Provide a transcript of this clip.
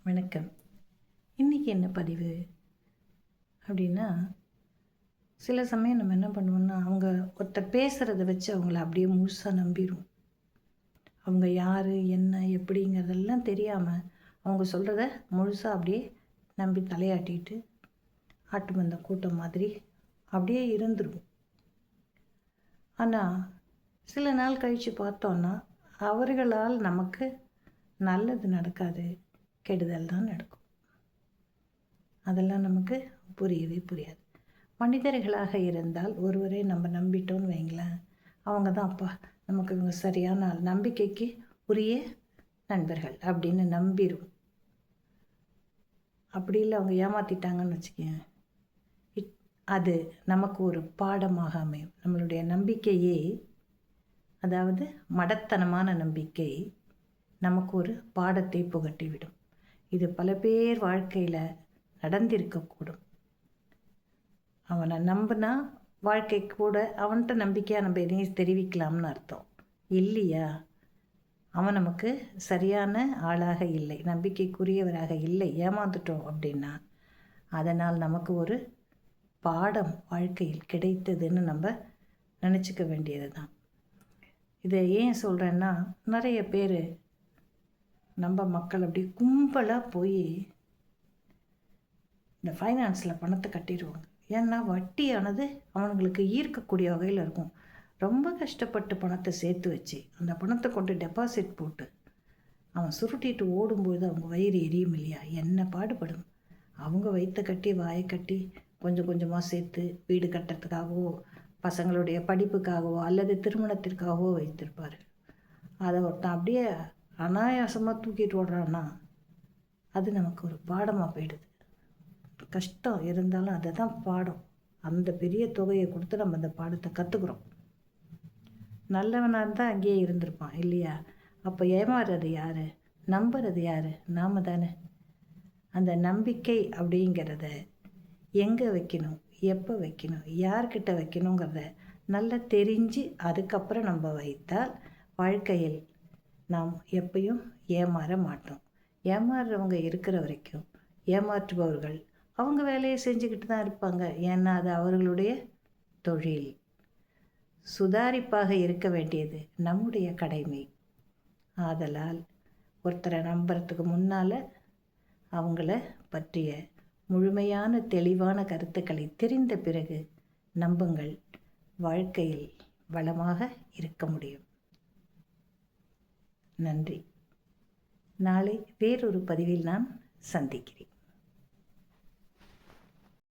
வணக்கம். இன்றைக்கி என்ன பதிவு அப்படின்னா, சில சமயம் நம்ம என்ன பண்ணுவோம்னா, அவங்க ஒருத்தர் பேசுகிறத வச்சு அவங்கள அப்படியே முழுசாக நம்பிடுவோம். அவங்க யார், என்ன, எப்படிங்கிறதெல்லாம் தெரியாமல் அவங்க சொல்கிறத முழுசாக அப்படியே நம்பி தலையாட்டிட்டு ஆட்டு மந்த கூட்டம் மாதிரி அப்படியே இருந்துருவோம். ஆனால் சில நாள் கழித்து பார்த்தோன்னா, அவர்களால் நமக்கு நல்லது நடக்காது, கெடுதல் தான் நடக்கும். அதெல்லாம் நமக்கு புரியவே புரியாது. மனிதர்களாக இருந்தால் ஒருவரை நம்ம நம்பிட்டோன்னு வைங்களேன், அவங்க தான் அப்பா நமக்கு இவங்க சரியான ஆள், நம்பிக்கைக்கு உரிய நண்பர்கள் அப்படின்னு நம்பிடும். அப்படி இல்லை அவங்க ஏமாற்றிட்டாங்கன்னு வச்சுக்கேன், அது நமக்கு ஒரு பாடமாக அமையும். நம்மளுடைய நம்பிக்கையே, அதாவது மடத்தனமான நம்பிக்கை நமக்கு ஒரு பாடத்தை புகட்டிவிடும். இது பல பேர் வாழ்க்கையில் நடந்திருக்கக்கூடும். அவனை நம்பினா வாழ்க்கை கூட அவன்கிட்ட நம்பிக்கையாக நம்ம எதையும் தெரிவிக்கலாம்னு அர்த்தம் இல்லையா? அவன் நமக்கு சரியான ஆளாக இல்லை, நம்பிக்கைக்குரியவராக இல்லை, ஏமாந்துட்டோம் அப்படின்னா அதனால் நமக்கு ஒரு பாடம் வாழ்க்கையில் கிடைத்ததுன்னு நம்ம நினச்சிக்க வேண்டியது தான். இதை ஏன் சொல்கிறேன்னா, நிறைய பேர் நம்ம மக்கள் அப்படி கும்பலாக போய் இந்த ஃபைனான்ஸில் பணத்தை கட்டிடுவாங்க. ஏன்னா வட்டியானது அவனுங்களுக்கு ஈர்க்கக்கூடிய வகையில் இருக்கும். ரொம்ப கஷ்டப்பட்டு பணத்தை சேர்த்து வச்சு அந்த பணத்தை கொண்டு டெபாசிட் போட்டு அவன் சுருட்டிட்டு ஓடும்போது அவங்க வயிறு எரியும் இல்லையா, என்ன பாடுபடும். அவங்க வயிற்ற கட்டி வாயை கட்டி கொஞ்சம் கொஞ்சமாக சேர்த்து வீடு கட்டுறதுக்காகவோ பசங்களுடைய படிப்புக்காகவோ அல்லது திருமணத்திற்காகவோ வைத்திருப்பார். அதை ஒருத்தன் அப்படியே அனாயாசமாக தூக்கிட்டு ஓடுறான்னா அது நமக்கு ஒரு பாடமாக போயிடுது. கஷ்டம் இருந்தாலும் அதை தான் பாடம். அந்த பெரிய தொகையை கொடுத்து நம்ம அந்த பாடத்தை கற்றுக்குறோம். நல்லவனாக இருந்தால் அங்கேயே இருந்திருப்பான் இல்லையா? அப்போ ஏமாறுறது யார், நம்புறது யார்? நாம் தானே. அந்த நம்பிக்கை அப்படிங்கிறத எங்கே வைக்கணும், எப்போ வைக்கணும், யார்கிட்ட வைக்கணுங்கிறத நல்லா தெரிஞ்சு அதுக்கப்புறம் நம்ம வைத்தால் வாழ்க்கையில் நாம் எப்பயும் ஏமாற மாட்டோம். ஏமாறுறவங்க இருக்கிற வரைக்கும் ஏமாற்றுபவர்கள் அவங்க வேலையை செஞ்சுக்கிட்டு தான் இருப்பாங்க. ஏன்னா அது அவர்களுடைய தொழில். சுதாரிப்பாக இருக்க வேண்டியது நம்முடைய கடமை. ஆதலால் ஒருத்தரை நம்புறதுக்கு முன்னால் அவங்கள பற்றிய முழுமையான தெளிவான கருத்துக்களை தெரிந்த பிறகு நம்புங்கள். வாழ்க்கையில் வளமாக இருக்க முடியும். நன்றி. நாளை வேறொரு பதிவில் நான் சந்திக்கிறேன்.